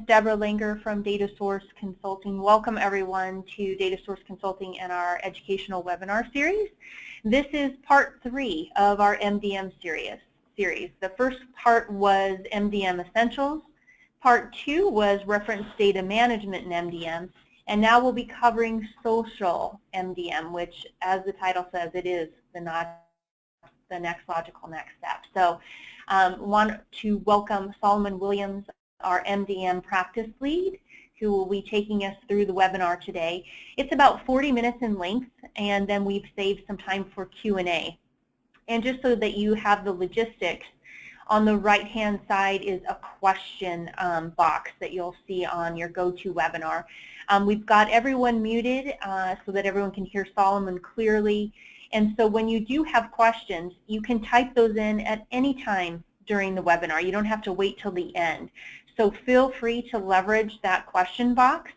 Deborah Langer from Data Source Consulting. Welcome everyone to Data Source Consulting and our educational webinar series. This is part 3 of our MDM series. The first part was MDM Essentials. Part 2 was Reference Data Management in MDM. And now we'll be covering social MDM, which, as the title says, it is the next logical next step. So want to welcome Solomon Williams, our MDM practice lead, who will be taking us through the webinar today. It's about 40 minutes in length, and then we've saved some time for Q&A. And just so that you have the logistics, on the right-hand side is a question box that you'll see on your GoToWebinar. We've got everyone muted so that everyone can hear Solomon clearly. And so when you do have questions, you can type those in at any time during the webinar. You don't have to wait till the end. So feel free to leverage that question box.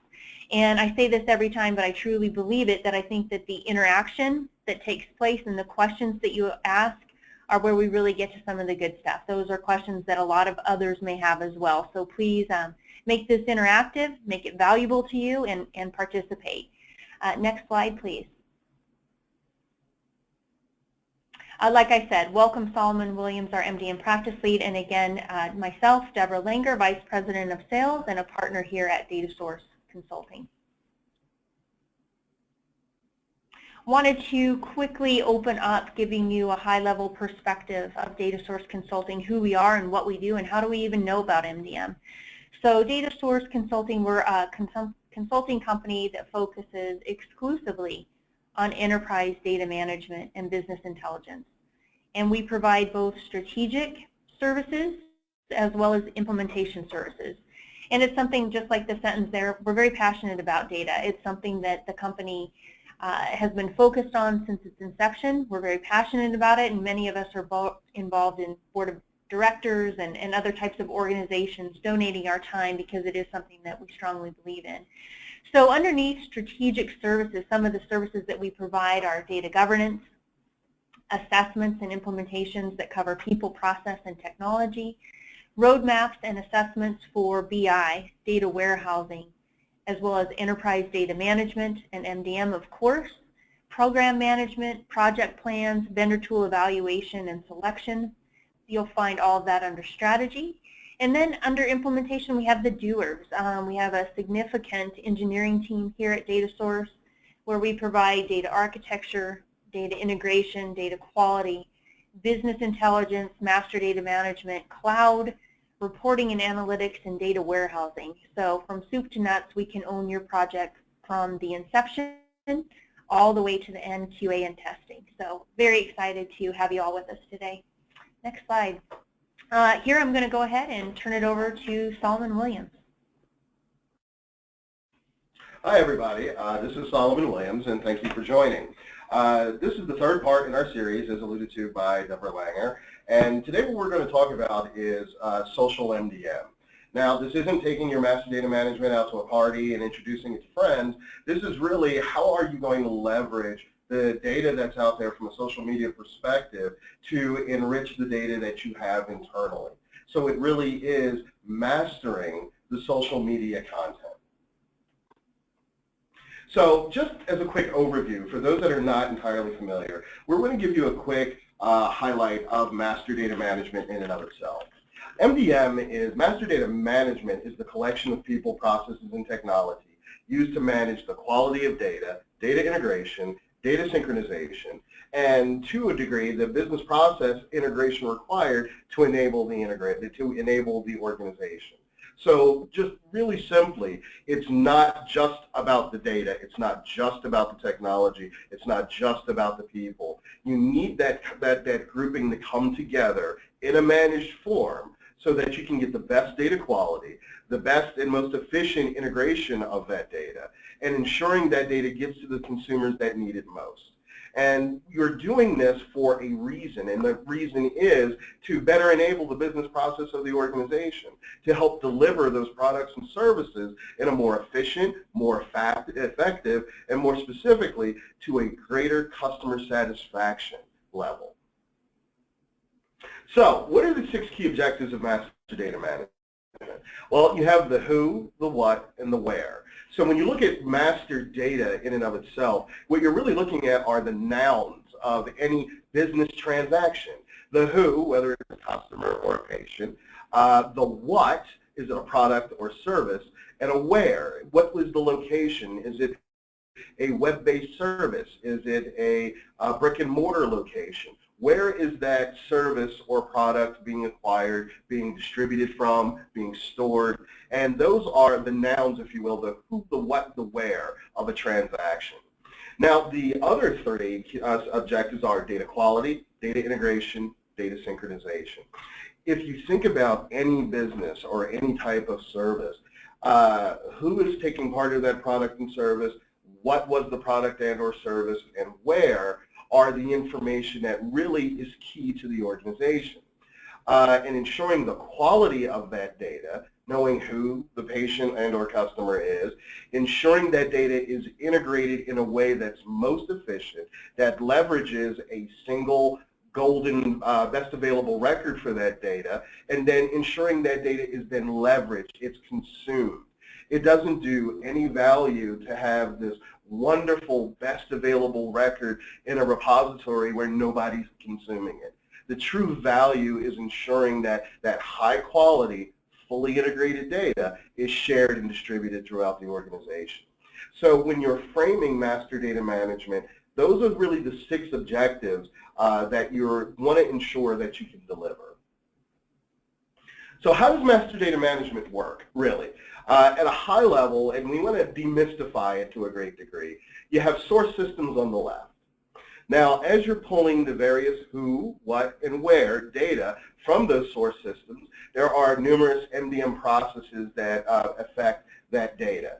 And I say this every time, but I truly believe it, that I think that the interaction that takes place and the questions that you ask are where we really get to some of the good stuff. Those are questions that a lot of others may have as well. So please make this interactive, make it valuable to you, and participate. Next slide, please. Like I said, welcome Solomon Williams, our MDM practice lead, and again, myself, Deborah Langer, Vice President of Sales and a partner here at Data Source Consulting. Wanted to quickly open up, giving you a high-level perspective of Data Source Consulting, who we are and what we do, and how do we even know about MDM. So Data Source Consulting, we're a consulting company that focuses exclusively on enterprise data management and business intelligence. And we provide both strategic services as well as implementation services. And it's something just like the sentence there, we're very passionate about data. It's something that the company has been focused on since its inception. We're very passionate about it, and many of us are involved in board of directors and other types of organizations donating our time because it is something that we strongly believe in. So underneath strategic services, some of the services that we provide are data governance, assessments and implementations that cover people, process, and technology, roadmaps and assessments for BI, data warehousing, as well as enterprise data management and MDM, of course, program management, project plans, vendor tool evaluation and selection. You'll find all of that under strategy. And then under implementation, we have the doers. We have a significant engineering team here at Data Source where we provide data architecture, data integration, data quality, business intelligence, master data management, cloud, reporting and analytics, and data warehousing. So from soup to nuts, we can own your project from the inception all the way to the end, QA and testing. So very excited to have you all with us today. Next slide. Here I'm going to go ahead and turn it over to Solomon Williams. Hi everybody, this is Solomon Williams and thank you for joining. This is the third part in our series as alluded to by Deborah Langer, and today what we're going to talk about is social MDM. Now this isn't taking your master data management out to a party and introducing it to friends. This is really how are you going to leverage the data that's out there from a social media perspective to enrich the data that you have internally. So it really is mastering the social media content. So just as a quick overview, for those that are not entirely familiar, we're going to give you a quick highlight of master data management in and of itself. MDM is, master data management is the collection of people, processes, and technology used to manage the quality of data, data integration, data synchronization, and to a degree the business process integration required to enable the organization. So just really simply, it's not just about the data, it's not just about the technology, it's not just about the people. You need that grouping to come together in a managed form so that you can get the best data quality, the best and most efficient integration of that data, and ensuring that data gets to the consumers that need it most. And you're doing this for a reason, and the reason is to better enable the business process of the organization, to help deliver those products and services in a more efficient, more effective, and more specifically to a greater customer satisfaction level. So what are the 6 key objectives of master data management? Well, you have the who, the what, and the where. So when you look at master data in and of itself, what you're really looking at are the nouns of any business transaction. The who, whether it's a customer or a patient. The what, is it a product or service? And a where, what was the location? Is it a web-based service? Is it a brick and mortar location? Where is that service or product being acquired, being distributed from, being stored? And those are the nouns, if you will, the who, the what, the where of a transaction. Now, the other three objectives are data quality, data integration, data synchronization. If you think about any business or any type of service, who is taking part of that product and service, what was the product and or service, and where are the information that really is key to the organization. And ensuring the quality of that data, knowing who the patient and or customer is, ensuring that data is integrated in a way that's most efficient, that leverages a single golden best available record for that data, and then ensuring that data is then leveraged, it's consumed. It doesn't do any value to have this wonderful best available record in a repository where nobody's consuming it. The true value is ensuring that that high quality, fully integrated data is shared and distributed throughout the organization. So when you're framing master data management, those are really the 6 objectives that you want to ensure that you can deliver. So how does master data management work, really? At a high level, and we want to demystify it to a great degree, you have source systems on the left. Now, as you're pulling the various who, what, and where data from those source systems, there are numerous MDM processes that affect that data.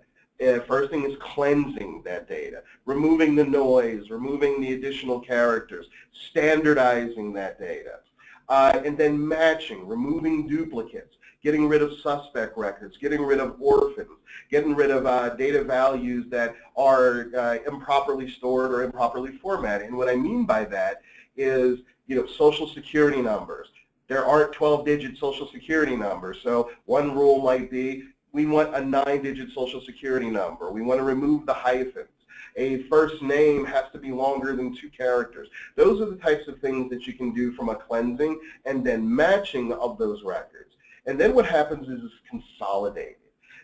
First thing is cleansing that data, removing the noise, removing the additional characters, standardizing that data, and then matching, removing duplicates, getting rid of suspect records, getting rid of orphans, getting rid of data values that are improperly stored or improperly formatted. And what I mean by that is, social security numbers. There aren't 12-digit social security numbers, so one rule might be we want a 9-digit social security number. We want to remove the hyphens. A first name has to be longer than 2 characters. Those are the types of things that you can do from a cleansing and then matching of those records. And then what happens is it's consolidated.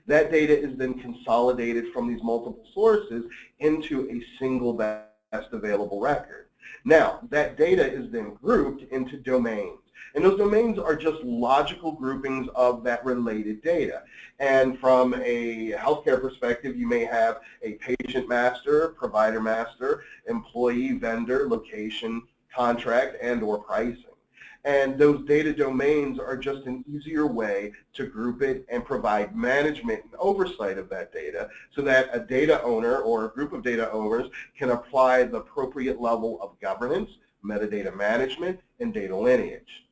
That data is then consolidated from these multiple sources into a single best available record. Now, that data is then grouped into domains. And those domains are just logical groupings of that related data. And from a healthcare perspective, you may have a patient master, provider master, employee, vendor, location, contract, and or pricing. And those data domains are just an easier way to group it and provide management and oversight of that data so that a data owner or a group of data owners can apply the appropriate level of governance, metadata management, and data lineage.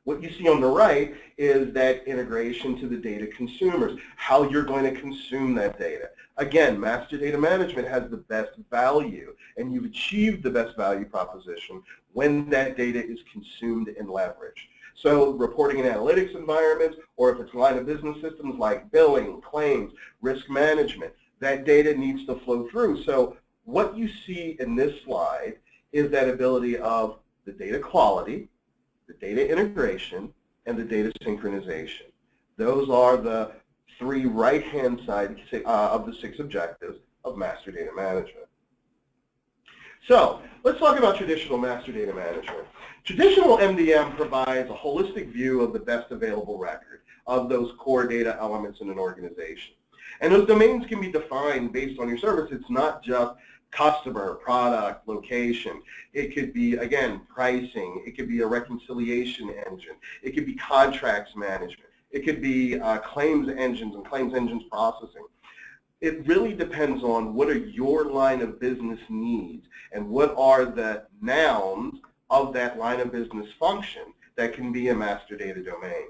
What you see on the right is that integration to the data consumers, how you're going to consume that data. Again, master data management has the best value, and you've achieved the best value proposition when that data is consumed and leveraged. So reporting and analytics environments, or if it's line of business systems like billing, claims, risk management, that data needs to flow through. So what you see in this slide is that ability of the data quality, the data integration, and the data synchronization. Those are the 3 right-hand side of the 6 objectives of master data management. So let's talk about traditional master data management. Traditional MDM provides a holistic view of the best available record of those core data elements in an organization. And those domains can be defined based on your service. It's not just customer, product, location. It could be, again, pricing. It could be a reconciliation engine. It could be contracts management. It could be claims engines and claims engines processing. It really depends on what are your line of business needs and what are the nouns of that line of business function that can be a master data domain.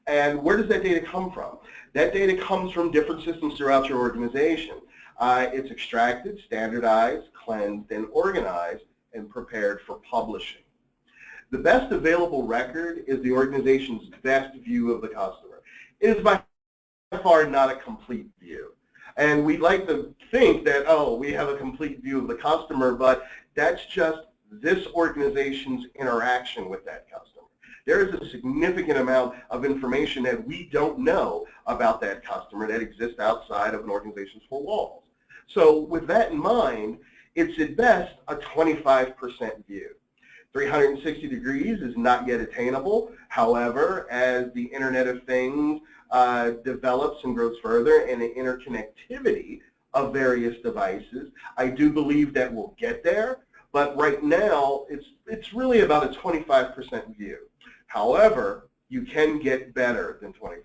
And where does that data come from? That data comes from different systems throughout your organization. It's extracted, standardized, cleansed, and organized and prepared for publishing. The best available record is the organization's best view of the customer. It is by far not a complete view. And we'd like to think that, oh, we have a complete view of the customer, but that's just this organization's interaction with that customer. There is a significant amount of information that we don't know about that customer that exists outside of an organization's four walls. So with that in mind, it's at best a 25% view. 360 degrees is not yet attainable. However, as the Internet of Things develops and grows further and the interconnectivity of various devices, I do believe that we'll get there. But right now, it's really about a 25% view. However, you can get better than 25%.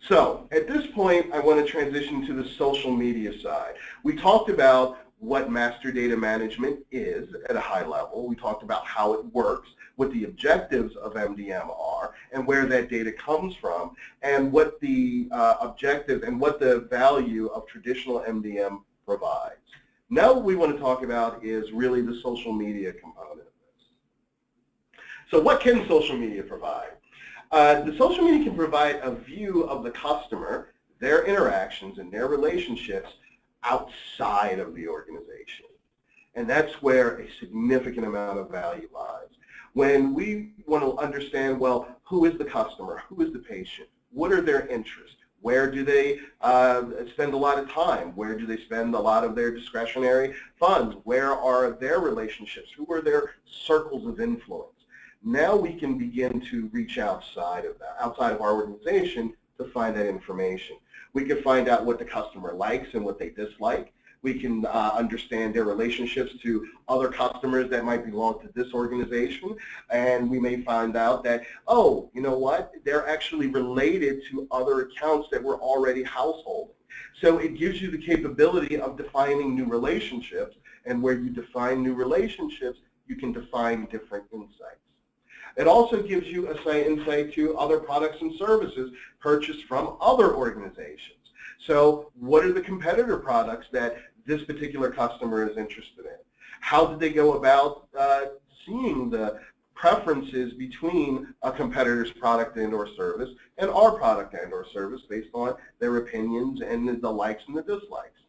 So at this point, I want to transition to the social media side. We talked about what master data management is at a high level. We talked about how it works, what the objectives of MDM are, and where that data comes from, and what the objective and what the value of traditional MDM provides. Now what we want to talk about is really the social media component of this. So what can social media provide? The social media can provide a view of the customer, their interactions, and their relationships outside of the organization. And that's where a significant amount of value lies. When we want to understand, well, who is the customer? Who is the patient? What are their interests? Where do they spend a lot of time? Where do they spend a lot of their discretionary funds? Where are their relationships? Who are their circles of influence? Now we can begin to reach outside of that, outside of our organization, to find that information. We can find out what the customer likes and what they dislike. We can understand their relationships to other customers that might belong to this organization, and we may find out that, oh, you know what, they're actually related to other accounts that we're already householding. So it gives you the capability of defining new relationships, and where you define new relationships, you can define different insights. It also gives you insight to other products and services purchased from other organizations. So what are the competitor products that this particular customer is interested in? How did they go about seeing the preferences between a competitor's product and or service and our product and or service based on their opinions and the likes and the dislikes?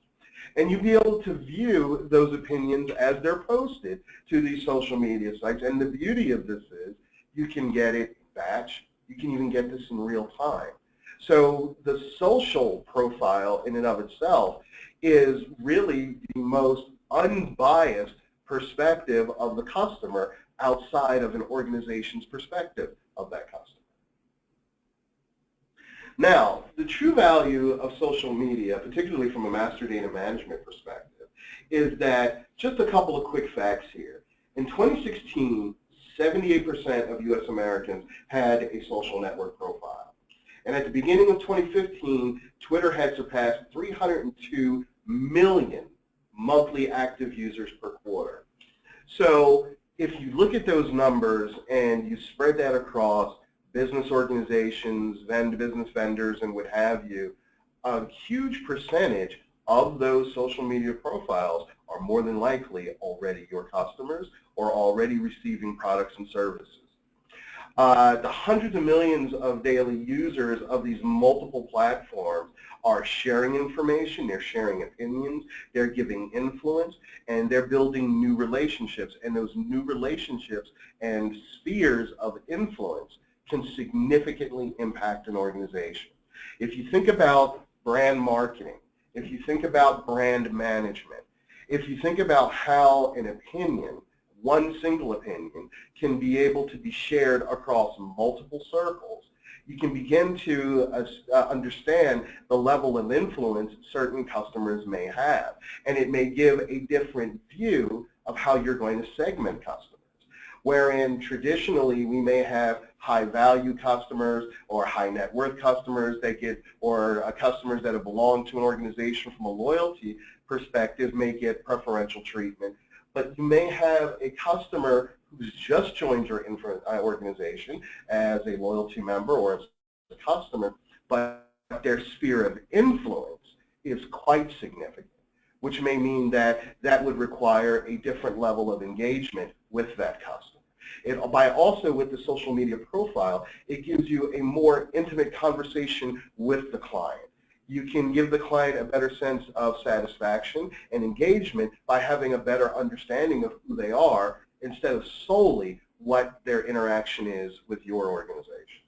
And you'll be able to view those opinions as they're posted to these social media sites. And the beauty of this is you can get it batch. You can even get this in real time. So the social profile in and of itself is really the most unbiased perspective of the customer outside of an organization's perspective of that customer. Now, the true value of social media, particularly from a master data management perspective, is that, just a couple of quick facts here. In 2016, 78% of U.S. Americans had a social network profile. And at the beginning of 2015, Twitter had surpassed 302 million monthly active users per quarter. So if you look at those numbers and you spread that across business organizations, business vendors, and what have you, a huge percentage of those social media profiles are more than likely already your customers or already receiving products and services. The hundreds of millions of daily users of these multiple platforms are sharing information, they're sharing opinions, they're giving influence, and they're building new relationships. And those new relationships and spheres of influence can significantly impact an organization. If you think about brand marketing, if you think about brand management, if you think about how an opinion, one single opinion, can be able to be shared across multiple circles, you can begin to understand the level of influence certain customers may have. And it may give a different view of how you're going to segment customers. Wherein traditionally we may have high value customers or high net worth customers that get, or customers that have belonged to an organization from a loyalty perspective may get preferential treatment. But you may have a customer who's just joined your organization as a loyalty member or as a customer, but their sphere of influence is quite significant. which may mean that that would require a different level of engagement with that customer. Also with the social media profile, it gives you a more intimate conversation with the client. You can give the client a better sense of satisfaction and engagement by having a better understanding of who they are instead of solely what their interaction is with your organization.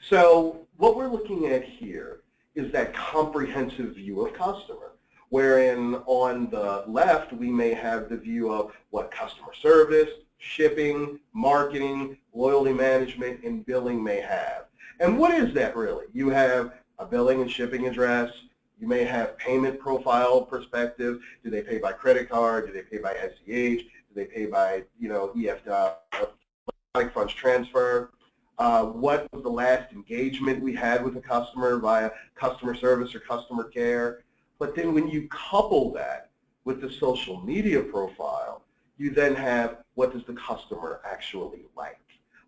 So what we're looking at here is that comprehensive view of customer, wherein on the left we may have the view of what customer service, shipping, marketing, loyalty management, and billing may have. And what is that really? You have a billing and shipping address. You may have payment profile perspective. Do they pay by credit card? Do they pay by SCH? Do they pay by, electronic funds transfer? What was the last engagement we had with a customer via customer service or customer care? But then when you couple that with the social media profile, you then have, what does the customer actually like?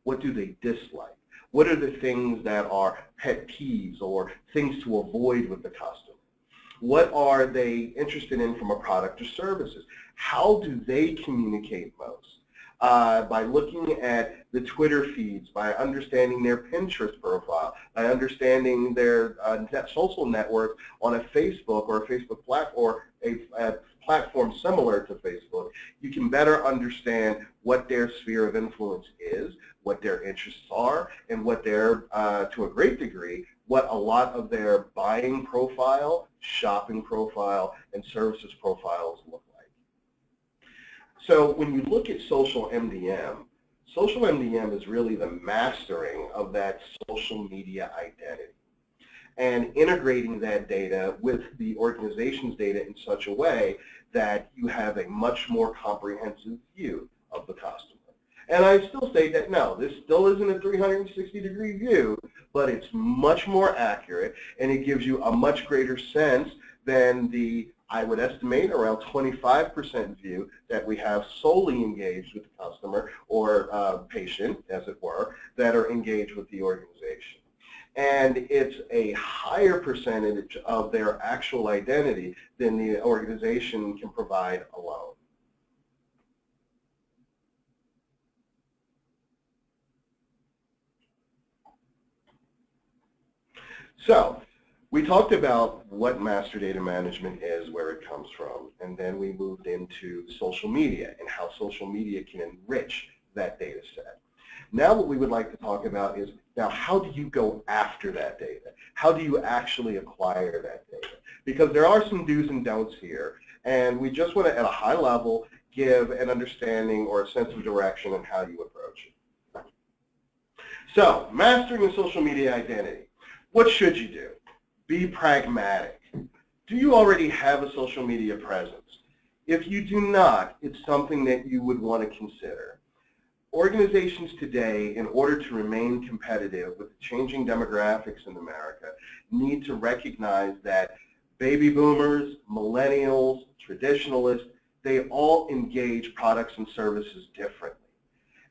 What do they dislike? What are the things that are pet peeves or things to avoid with the customer? What are they interested in from a product or services? How do they communicate most? By looking at the Twitter feeds, by understanding their Pinterest profile, by understanding their social network on a Facebook or a Facebook platform, or a platform similar to Facebook, you can better understand what their sphere of influence is, what their interests are, and what their, to a great degree, what a lot of their buying profile, shopping profile, and services profiles look like. So when you look at social MDM is really the mastering of that social media identity and integrating that data with the organization's data in such a way that you have a much more comprehensive view of the customer. And I still say that no, this still isn't a 360-degree view, but it's much more accurate, and it gives you a much greater sense than the, I would estimate, around 25% view that we have solely engaged with the customer or patient, as it were, that are engaged with the organization. And it's a higher percentage of their actual identity than the organization can provide alone. So we talked about what master data management is, where it comes from, and then we moved into social media and how social media can enrich that data set. Now what we would like to talk about is, now how do you go after that data? How do you actually acquire that data? Because there are some do's and don'ts here, and we just want to, at a high level, give an understanding or a sense of direction on how you approach it. So, mastering the social media identity. What should you do? Be pragmatic. Do you already have a social media presence? If you do not, it's something that you would want to consider. Organizations today, in order to remain competitive with the changing demographics in America, need to recognize that baby boomers, millennials, traditionalists, they all engage products and services differently.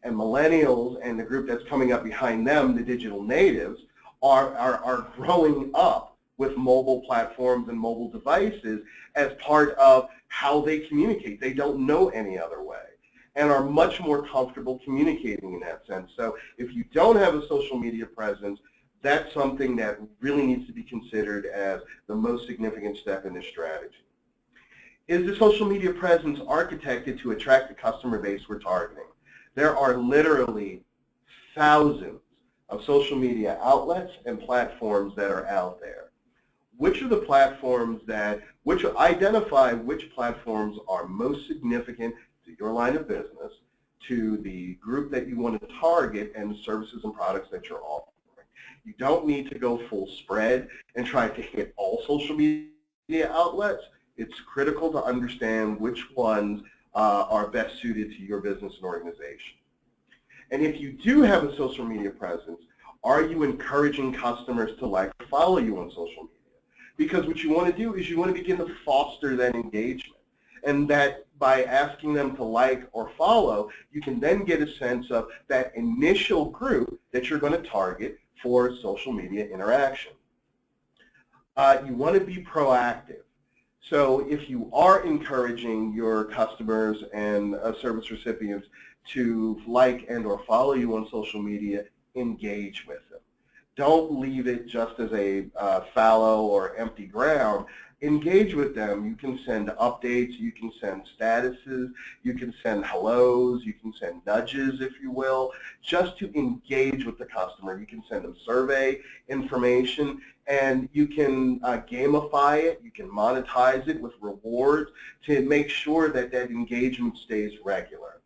And millennials and the group that's coming up behind them, the digital natives, are growing up with mobile platforms and mobile devices as part of how they communicate. They don't know any other way, and are much more comfortable communicating in that sense. So if you don't have a social media presence, that's something that really needs to be considered as the most significant step in this strategy. Is the social media presence architected to attract the customer base we're targeting? There are literally thousands of social media outlets and platforms that are out there. Which are the platforms that, identify which platforms are most significant to your line of business, to the group that you want to target, and the services and products that you're offering. You don't need to go full spread and try to hit all social media outlets. It's critical to understand which ones are best suited to your business and organization. And if you do have a social media presence, are you encouraging customers to like or follow you on social media? Because what you want to do is you want to begin to foster that engagement. And that by asking them to like or follow, you can then get a sense of that initial group that you're going to target for social media interaction. You want to be proactive. So if you are encouraging your customers and service recipients to like and or follow you on social media, engage with them. Don't leave it just as a fallow or empty ground. Engage with them. You can send updates, you can send statuses, you can send hellos, you can send nudges, if you will, just to engage with the customer. You can send them survey information, and you can gamify it, you can monetize it with rewards to make sure that that engagement stays regular.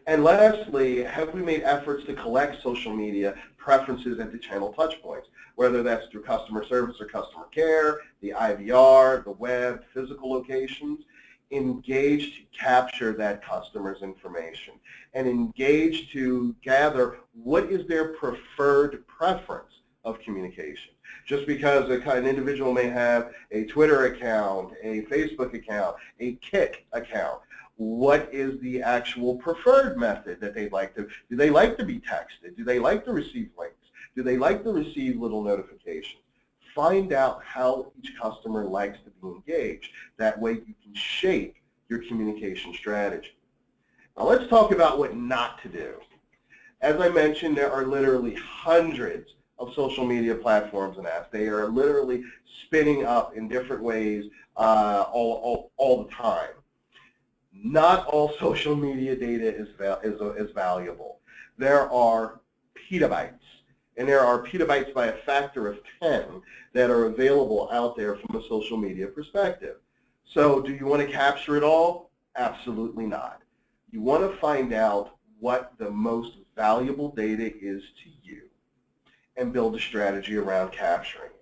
And lastly, have we made efforts to collect social media preferences at the channel touchpoints, whether that's through customer service or customer care, the IVR, the web, physical locations? Engage to capture that customer's information and engage to gather what is their preferred preference of communication. Just because an individual may have a Twitter account, a Facebook account, a Kik account, what is the actual preferred method that they'd like to, do they like to be texted? Do they like to receive links? Do they like to receive little notifications? Find out how each customer likes to be engaged. That way you can shape your communication strategy. Now let's talk about what not to do. As I mentioned, there are literally hundreds of social media platforms and apps. They are literally spinning up in different ways all the time. Not all social media data is valuable. There are petabytes, and there are petabytes by a factor of 10 that are available out there from a social media perspective. So do you want to capture it all? Absolutely not. You want to find out what the most valuable data is to you and build a strategy around capturing it.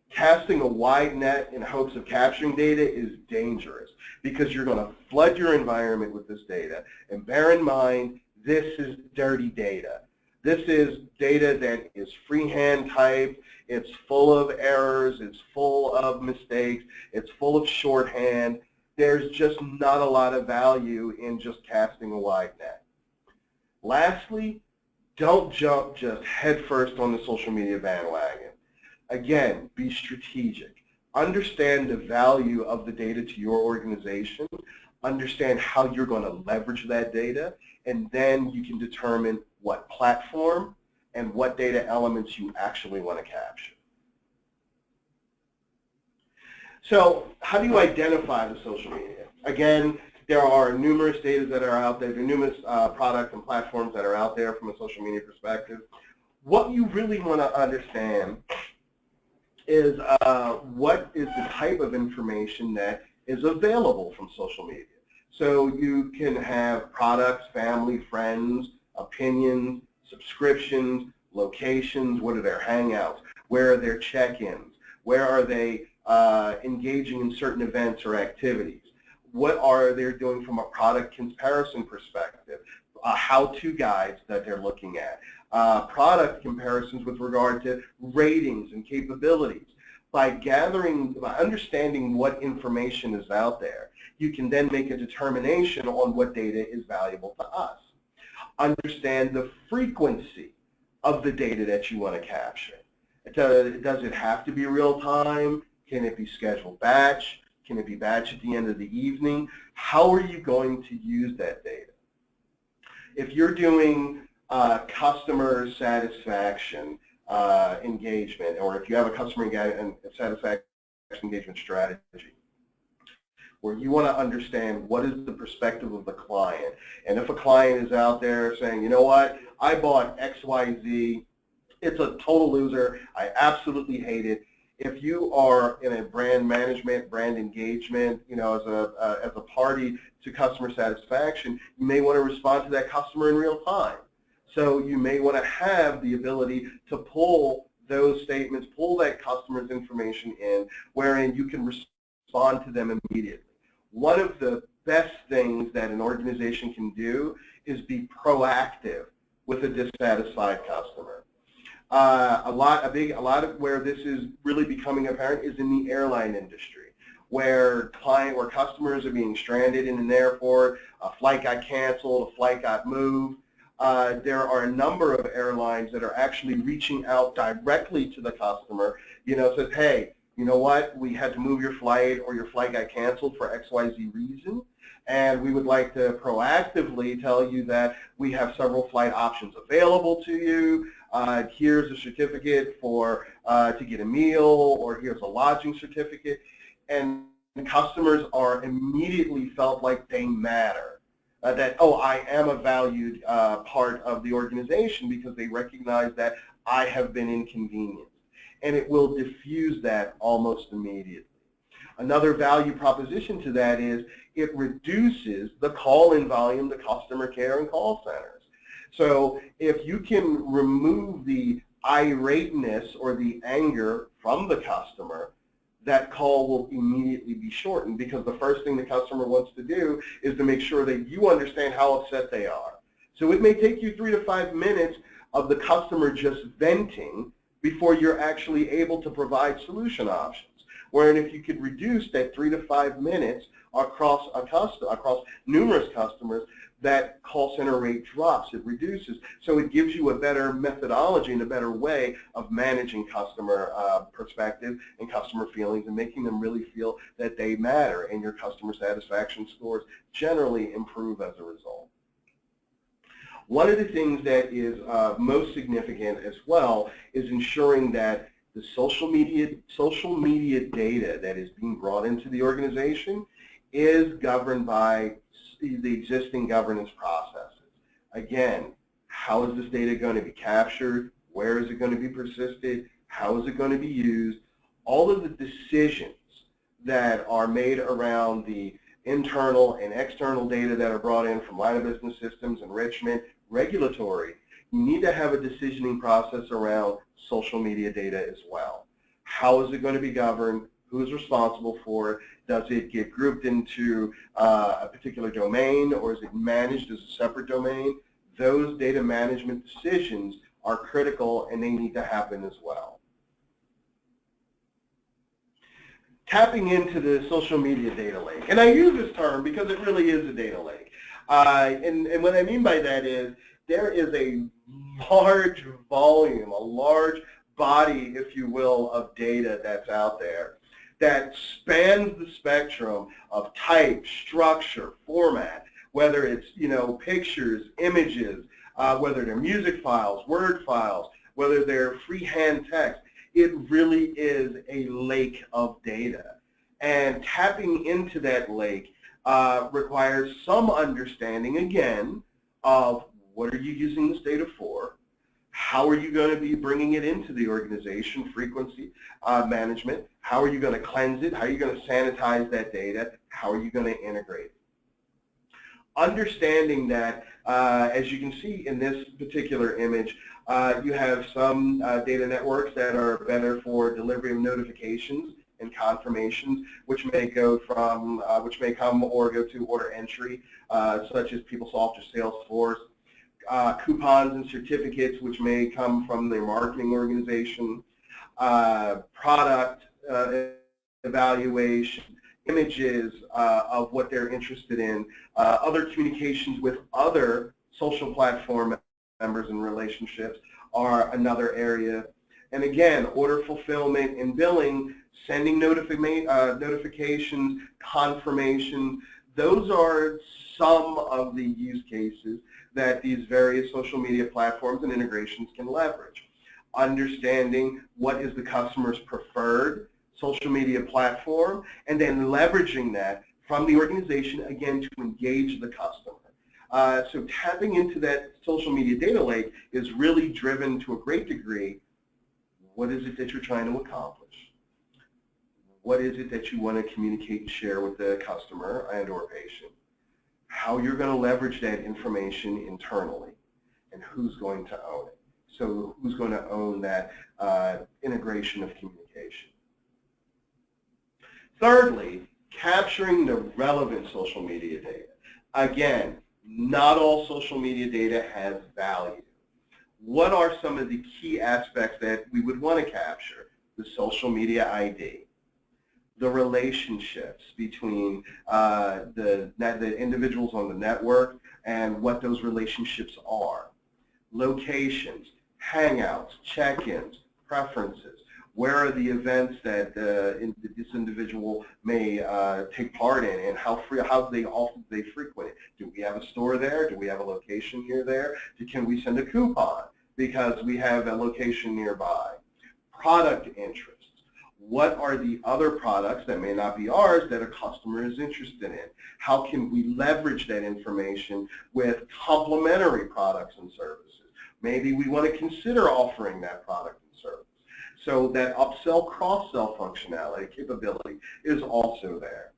Casting a wide net in hopes of capturing data is dangerous because you're going to flood your environment with this data. And bear in mind, this is dirty data. This is data that is freehand typed. It's full of errors. It's full of mistakes. It's full of shorthand. There's just not a lot of value in just casting a wide net. Lastly, don't jump just headfirst on the social media bandwagon. Again, be strategic. Understand the value of the data to your organization. Understand how you're going to leverage that data, and then you can determine what platform and what data elements you actually want to capture. So how do you identify the social media? Again, there are numerous data that are out there. There are numerous products and platforms that are out there from a social media perspective. What you really want to understand is what is the type of information that is available from social media. So you can have products, family, friends, opinions, subscriptions, locations, what are their hangouts, where are their check-ins, where are they engaging in certain events or activities, what are they doing from a product comparison perspective, how-to guides that they're looking at, product comparisons with regard to ratings and capabilities. By understanding what information is out there, you can then make a determination on what data is valuable to us. Understand the frequency of the data that you want to capture. Does it have to be real time? Can it be scheduled batch? Can it be batch at the end of the evening? How are you going to use that data? If you're doing customer satisfaction engagement, or if you have a customer satisfaction engagement strategy, where you want to understand what is the perspective of the client. And if a client is out there saying, you know what, I bought XYZ, it's a total loser, I absolutely hate it. If you are in a brand management, brand engagement, you know, as a party to customer satisfaction, you may want to respond to that customer in real time. So you may want to have the ability to pull those statements, pull that customer's information in, wherein you can respond to them immediately. One of the best things that an organization can do is be proactive with a dissatisfied customer. A lot of where this is really becoming apparent is in the airline industry, where customers are being stranded in an airport, a flight got canceled, a flight got moved. There are a number of airlines that are actually reaching out directly to the customer, you know, says, hey, you know what, we had to move your flight or your flight got canceled for XYZ reason, and we would like to proactively tell you that we have several flight options available to you. Here's a certificate for to get a meal, or here's a lodging certificate. And customers are immediately felt like they matter. That, oh, I am a valued part of the organization because they recognize that I have been inconvenienced. And it will diffuse that almost immediately. Another value proposition to that is it reduces the call-in volume to customer care and call centers. So if you can remove the irateness or the anger from the customer, that call will immediately be shortened, because the first thing the customer wants to do is to make sure that you understand how upset they are. So it may take you 3 to 5 minutes of the customer just venting before you're actually able to provide solution options. Wherein if you could reduce that 3 to 5 minutes across numerous customers, that call center rate drops, it reduces. So it gives you a better methodology and a better way of managing customer perspective and customer feelings, and making them really feel that they matter, and your customer satisfaction scores generally improve as a result. One of the things that is most significant as well is ensuring that the social media data that is being brought into the organization is governed by the existing governance processes. Again, how is this data going to be captured? Where is it going to be persisted? How is it going to be used? All of the decisions that are made around the internal and external data that are brought in from line of business systems, enrichment, regulatory, you need to have a decisioning process around social media data as well. How is it going to be governed? Who's responsible for it? Does it get grouped into a particular domain, or is it managed as a separate domain? Those data management decisions are critical, and they need to happen as well. Tapping into the social media data lake. And I use this term because it really is a data lake. And what I mean by that is there is a large volume, a large body, if you will, of data that's out there that spans the spectrum of type, structure, format, whether it's, you know, pictures, images, whether they're music files, word files, whether they're freehand text. It really is a lake of data. And tapping into that lake requires some understanding, again, of what are you using this data for, how are you going to be bringing it into the organization, frequency management, how are you going to cleanse it, how are you going to sanitize that data, how are you going to integrate it. Understanding that, as you can see in this particular image, you have some data networks that are better for delivery of notifications and confirmations, which may go from, which may come or go to order entry, such as PeopleSoft or Salesforce. Coupons and certificates, which may come from their marketing organization. Product evaluation, images of what they're interested in, other communications with other social platform members and relationships are another area. And again, order fulfillment and billing, sending notifications, confirmation, those are some of the use cases that these various social media platforms and integrations can leverage. Understanding what is the customer's preferred social media platform, and then leveraging that from the organization, again, to engage the customer. So tapping into that social media data lake is really driven to a great degree. What is it that you're trying to accomplish? What is it that you want to communicate and share with the customer and or patient? How you're going to leverage that information internally, and who's going to own it. So who's going to own that integration of communication. Thirdly, capturing the relevant social media data. Again, not all social media data has value. What are some of the key aspects that we would want to capture? The social media ID, the relationships between the individuals on the network and what those relationships are, locations, hangouts, check-ins, preferences. Where are the events that this individual may take part in, and how often they frequent it? Do we have a store there? Do we have a location near there? Can we send a coupon because we have a location nearby? Product interests. What are the other products that may not be ours that a customer is interested in? How can we leverage that information with complementary products and services? Maybe we want to consider offering that product and service. So that upsell, cross-sell functionality, capability is also there.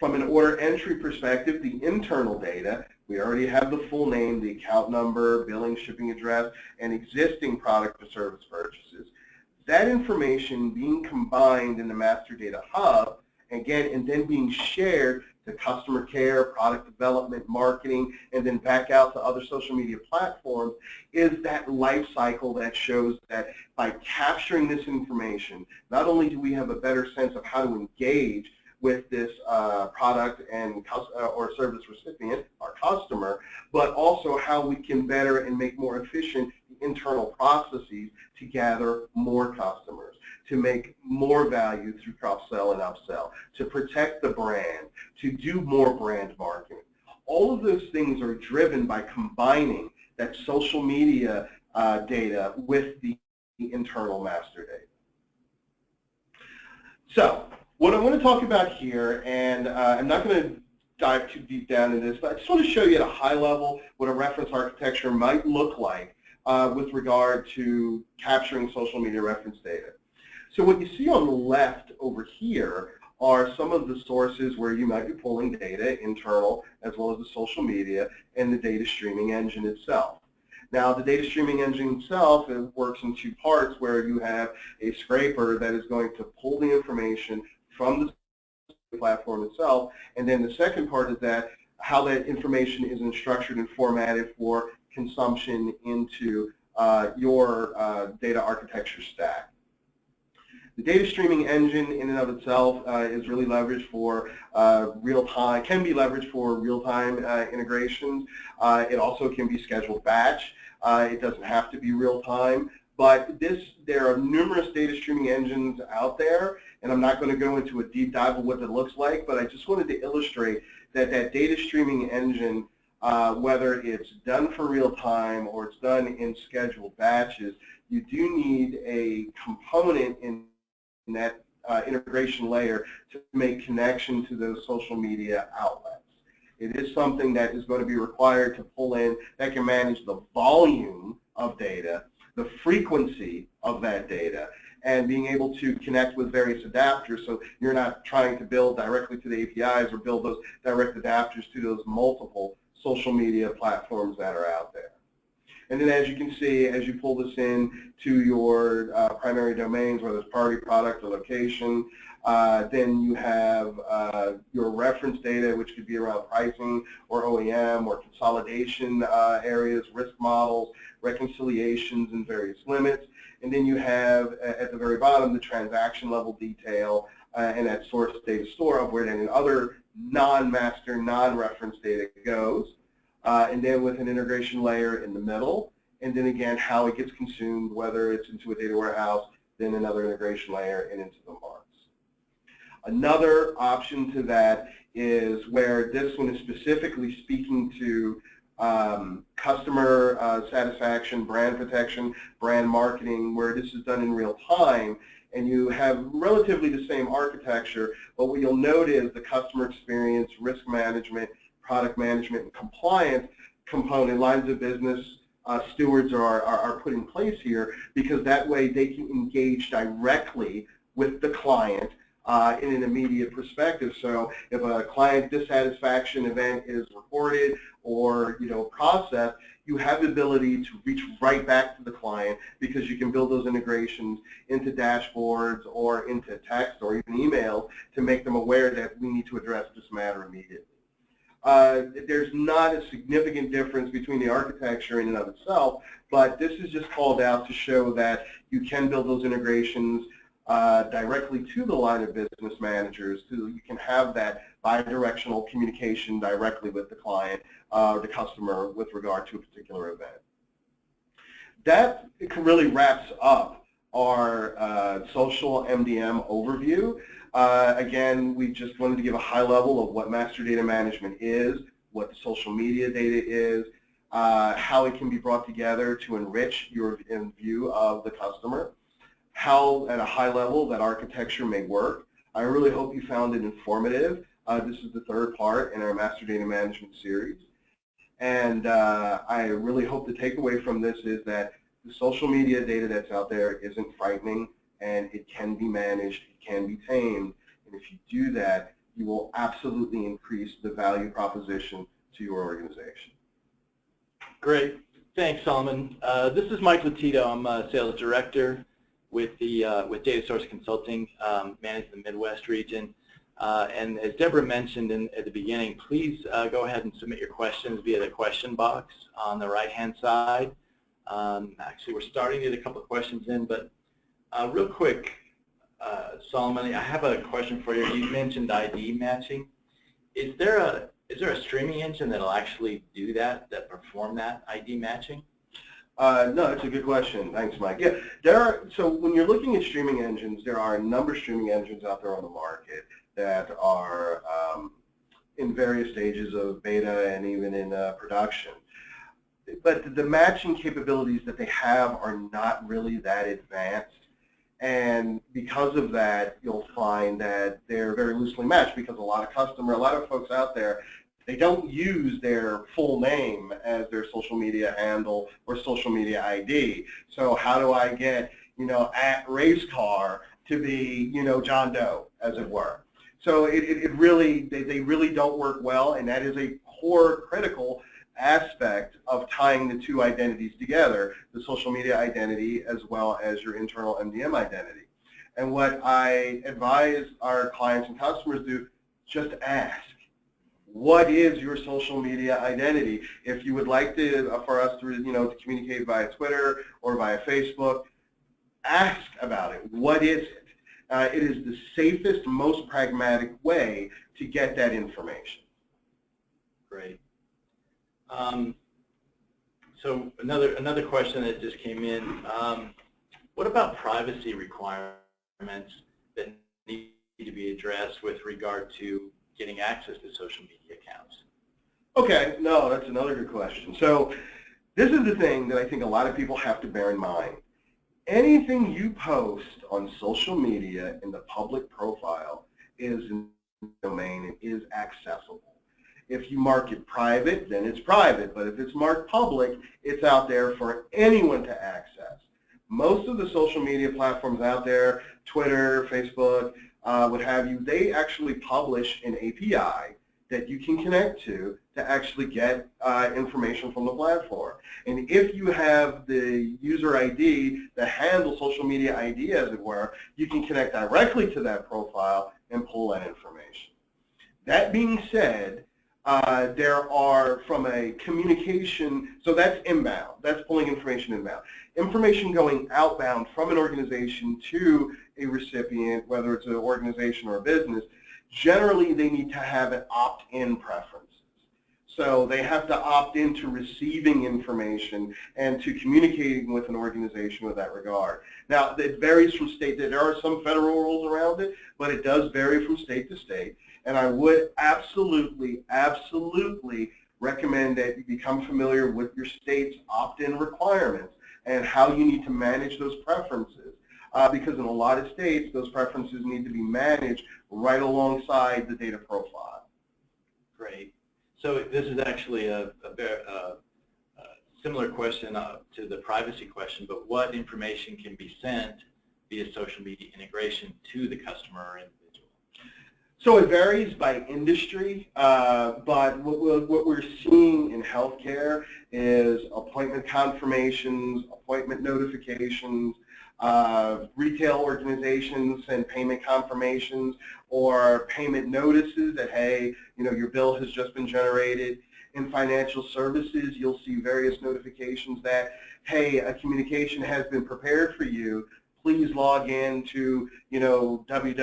From an order entry perspective, the internal data, we already have the full name, the account number, billing, shipping address, and existing product or service purchases. That information being combined in the Master Data Hub, again, and then being shared to customer care, product development, marketing, and then back out to other social media platforms, is that life cycle that shows that by capturing this information, not only do we have a better sense of how to engage with this product and or service recipient, our customer, but also how we can better and make more efficient the internal processes to gather more customers, to make more value through cross-sell and upsell, to protect the brand, to do more brand marketing. All of those things are driven by combining that social media data with the internal master data. So, what I want to talk about here, and I'm not going to dive too deep down into this, but I just want to show you at a high level what a reference architecture might look like with regard to capturing social media reference data. So what you see on the left over here are some of the sources where you might be pulling data, internal as well as the social media, and the data streaming engine itself. Now, the data streaming engine itself, it works in two parts where you have a scraper that is going to pull the information from the platform itself, and then the second part is that how that information is structured and formatted for consumption into your data architecture stack. The data streaming engine in and of itself is really leveraged for real-time, can be leveraged for real-time integrations. It also can be scheduled batch. It doesn't have to be real-time. But there are numerous data streaming engines out there, and I'm not going to go into a deep dive of what it looks like, but I just wanted to illustrate that that data streaming engine, whether it's done for real time or it's done in scheduled batches, you do need a component in that integration layer to make connection to those social media outlets. It is something that is going to be required to pull in that can manage the volume of data, the frequency of that data, and being able to connect with various adapters, so you're not trying to build directly to the APIs or build those direct adapters to those multiple social media platforms that are out there. And then as you can see, as you pull this in to your primary domains, whether it's party, product, or location, then you have your reference data, which could be around pricing or OEM or consolidation areas, risk models, reconciliations, and various limits. And then you have, at the very bottom, the transaction level detail and that source data store of where any other non-master, non-reference data goes. And then with an integration layer in the middle, and then again how it gets consumed, whether it's into a data warehouse, then another integration layer, and into the marks. Another option to that is where this one is specifically speaking to customer satisfaction, brand protection, brand marketing, where this is done in real time, and you have relatively the same architecture, but what you'll note is the customer experience, risk management, product management, and compliance component, lines of business stewards are put in place here, because that way they can engage directly with the client in an immediate perspective. So if a client dissatisfaction event is reported or processed, you have the ability to reach right back to the client, because you can build those integrations into dashboards or into text or even emails to make them aware that we need to address this matter immediately. There's not a significant difference between the architecture in and of itself, but this is just called out to show that you can build those integrations directly to the line of business managers, so you can have that bi-directional communication directly with the client or the customer with regard to a particular event. That really wraps up our social MDM overview. Again, we just wanted to give a high level of what master data management is, what the social media data is, how it can be brought together to enrich your view of the customer, how at a high level that architecture may work. I really hope you found it informative. This is the third part in our master data management series. And I really hope the takeaway from this is that the social media data that's out there isn't frightening, and it can be managed, it can be tamed, and if you do that, you will absolutely increase the value proposition to your organization. Great. Thanks, Solomon. This is Mike Latito. I'm a sales director with Data Source Consulting, manage the Midwest region. And as Deborah mentioned at the beginning, please go ahead and submit your questions via the question box on the right-hand side. Actually, we're starting to get a couple of questions in, but real quick, Solomon, I have a question for you. You mentioned ID matching. Is there a streaming engine that'll actually do that perform that ID matching? No, it's a good question. Thanks, Mike. Yeah, so when you're looking at streaming engines, there are a number of streaming engines out there on the market that are in various stages of beta and even in production. But the matching capabilities that they have are not really that advanced. And because of that, you'll find that they're very loosely matched because a lot of folks out there, they don't use their full name as their social media handle or social media ID. So how do I get, at race car to be, John Doe, as it were? So they really don't work well, and that is a core critical aspect of tying the two identities together, the social media identity as well as your internal MDM identity. And what I advise our clients and customers do, just ask, what is your social media identity? If you would like for us to, to communicate via Twitter or via Facebook, ask about it. What is it? It is the safest, most pragmatic way to get that information. Great. So another question that just came in. What about privacy requirements that need to be addressed with regard to getting access to social media accounts? Okay, no, that's another good question. So this is the thing that I think a lot of people have to bear in mind. Anything you post on social media in the public profile is in the domain and is accessible. If you mark it private, then it's private, but if it's marked public, it's out there for anyone to access. Most of the social media platforms out there, Twitter, Facebook, what have you, they actually publish an API that you can connect to actually get information from the platform. And if you have the user ID, the handle social media ID as it were, you can connect directly to that profile and pull that information. That being said, there are from a communication, so that's inbound, that's pulling information inbound. Information going outbound from an organization to a recipient, whether it's an organization or a business, generally they need to have an opt-in preferences. So they have to opt into receiving information and to communicating with an organization with that regard. Now, it varies from state. There are some federal rules around it, but it does vary from state to state. And I would absolutely, absolutely recommend that you become familiar with your state's opt-in requirements and how you need to manage those preferences. Because in a lot of states, those preferences need to be managed right alongside the data profile. Great. So this is actually a similar question to the privacy question, but what information can be sent via social media integration to the customer or individual? So it varies by industry, but what we're seeing in healthcare is appointment confirmations, appointment notifications, retail organizations send payment confirmations or payment notices that, hey, your bill has just been generated. In financial services, you'll see various notifications that, hey, a communication has been prepared for you. Please log in to, www.bank.com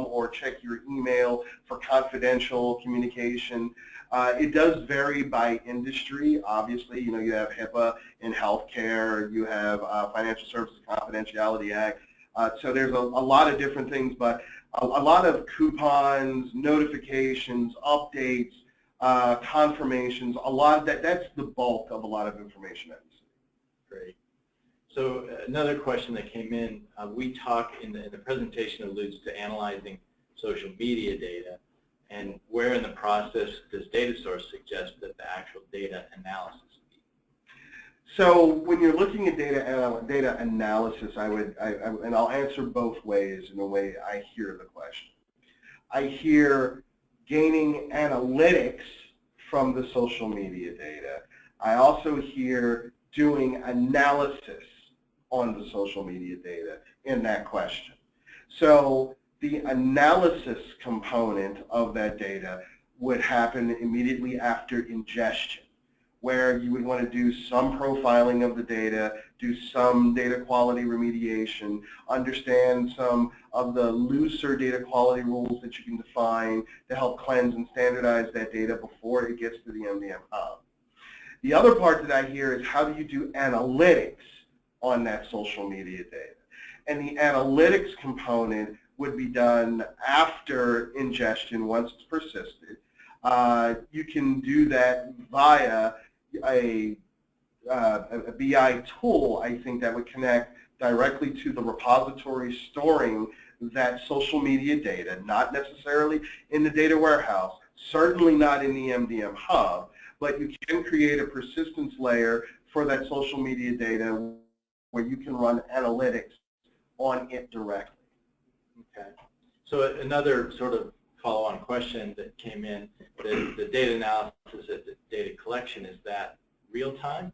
or check your email for confidential communication. It does vary by industry. Obviously, you know, you have HIPAA in healthcare, you have Financial Services Confidentiality Act. So there's a lot of different things, but a lot of coupons, notifications, updates, confirmations, a lot of that's the bulk of a lot of information that we see. Great. So another question that came in, we talk in the presentation alludes to analyzing social media data, and where in the process does DataSource suggest that the actual data analysis be? So when you're looking at data analysis, and I'll answer both ways in the way I hear the question. I hear gaining analytics from the social media data. I also hear doing analysis on the social media data in that question. So the analysis component of that data would happen immediately after ingestion, where you would want to do some profiling of the data, do some data quality remediation, understand some of the looser data quality rules that you can define to help cleanse and standardize that data before it gets to the MDM hub. The other part that I hear is how do you do analytics on that social media data? And the analytics component would be done after ingestion once it's persisted. You can do that via a BI tool, I think, that would connect directly to the repository storing that social media data, not necessarily in the data warehouse, certainly not in the MDM hub, but you can create a persistence layer for that social media data where you can run analytics on it directly. Okay. So another sort of follow-on question that came in, the data analysis, the data collection, is that real-time?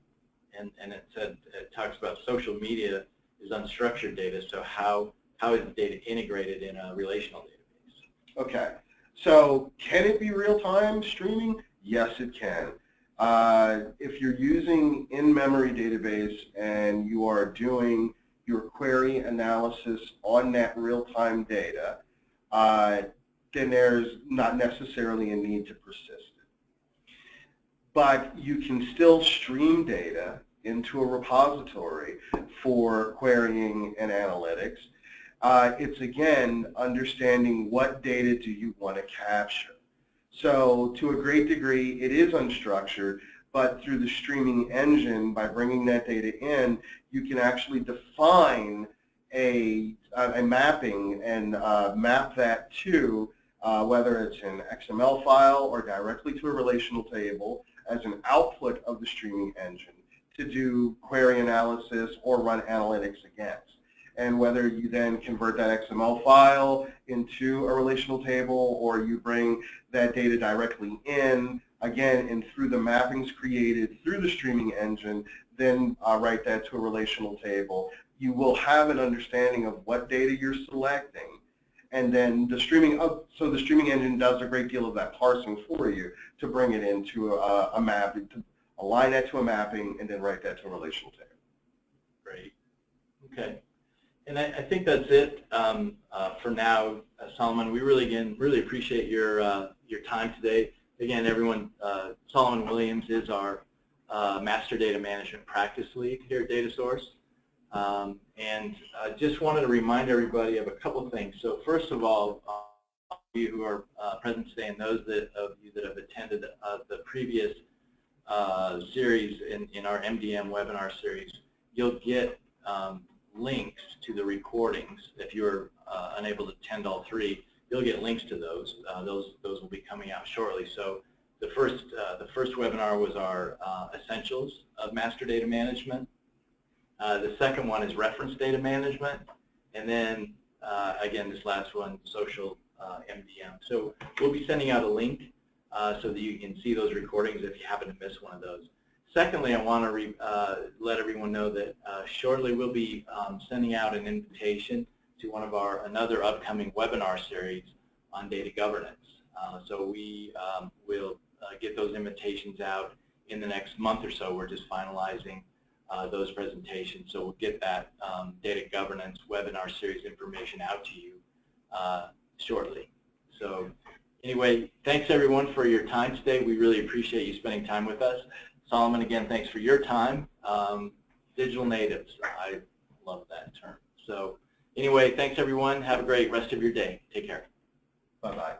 And it said, it talks about social media is unstructured data, so how is the data integrated in a relational database? Okay. So can it be real-time streaming? Yes, it can. If you're using in-memory database and you are doing your query analysis on that real-time data, then there's not necessarily a need to persist it. But you can still stream data into a repository for querying and analytics. It's, again, understanding what data do you want to capture. So to a great degree, it is unstructured, but through the streaming engine, by bringing that data in, you can actually define a mapping and map that to whether it's an XML file or directly to a relational table as an output of the streaming engine to do query analysis or run analytics against. And whether you then convert that XML file into a relational table or you bring that data directly in, again, and through the mappings created through the streaming engine, then write that to a relational table, you will have an understanding of what data you're selecting. And then the streaming, so the streaming engine does a great deal of that parsing for you to bring it into a map, to align that to a mapping, and then write that to a relational table. Great. Okay. And I think that's it for now, Solomon. We really appreciate your time today. Again, everyone, Solomon Williams is our Master Data Management Practice Lead here at DataSource. And I just wanted to remind everybody of a couple of things. So first of all, you who are present today and those of you that have attended the previous series in our MDM webinar series, you'll get links to the recordings. If you're unable to attend all three, you'll get links to those. Those will be coming out shortly. So the first webinar was our Essentials of Master Data Management. The second one is Reference Data Management, and then again this last one, Social MDM. So we'll be sending out a link so that you can see those recordings if you happen to miss one of those. Secondly, I want to let everyone know that shortly we'll be sending out an invitation to one of another upcoming webinar series on data governance. So we will get those invitations out in the next month or so. We're just finalizing those presentations, so we'll get that data governance webinar series information out to you shortly. So Anyway, thanks everyone for your time today. We really appreciate you spending time with us. Solomon, again, thanks for your time. Digital natives, I love that term. So anyway, thanks everyone. Have a great rest of your day. Take care. Bye-bye.